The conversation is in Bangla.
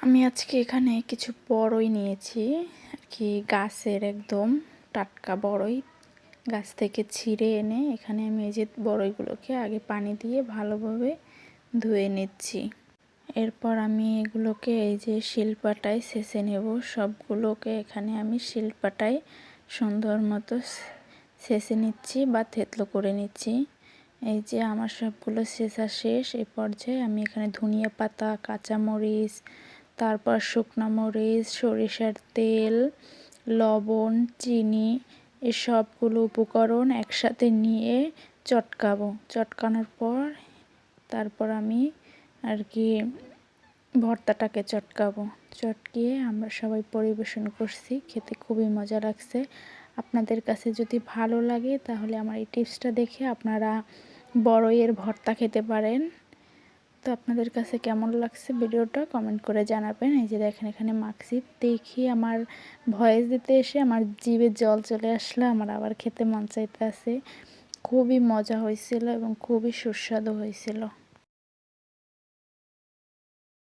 আমি আজকে এখানে কিছু বড়ই নিয়েছি আর কি, গাছের একদম টাটকা বড়ই গাছ থেকে ছিঁড়ে এনে এখানে আমি এই যে বড়ইগুলোকে আগে পানি দিয়ে ভালোভাবে ধুয়ে নিচ্ছি। এরপর আমি এগুলোকে এই যে শিলপাটায় ছেঁচে নেব। সবগুলোকে এখানে আমি শিলপাটায় সুন্দর মতো ছেঁচে নিচ্ছি বা থেতলো করে নিচ্ছি। এই যে আমার সবগুলো ছেঁচা শেষ। এই পর্যায়ে আমি এখানে ধনিয়া পাতা, কাঁচামরিচ, তারপর শুকনো মরিচ, সরিষার তেল, লবণ, চিনি এই সবগুলো উপকরণ একসাথে নিয়ে চটকাবো। চটকানোর পর তারপর আমি আর কি ভর্তাটাকে চটকাবো। চটকিয়ে আমরা সবাই পরিবেশন করছি, খেতে খুবই মজা লাগছে। আপনাদের কাছে যদি ভালো লাগে তাহলে আমার এই টিপসটা দেখে আপনারা বড়ইয়ের ভর্তা খেতে পারেন। তো আপনাদের কাছে কেমন লাগছে ভিডিওটা কমেন্ট করে জানাবেন। এই যে দেখেন এখানে মাখছি, দেখি আমার ভয়েস দিতে এসে আমার জিভে জল চলে আসলো, আমার আবার খেতে মন চাইতে আছে। খুবই মজা হয়েছিল এবং খুবই সুস্বাদু হয়েছিল।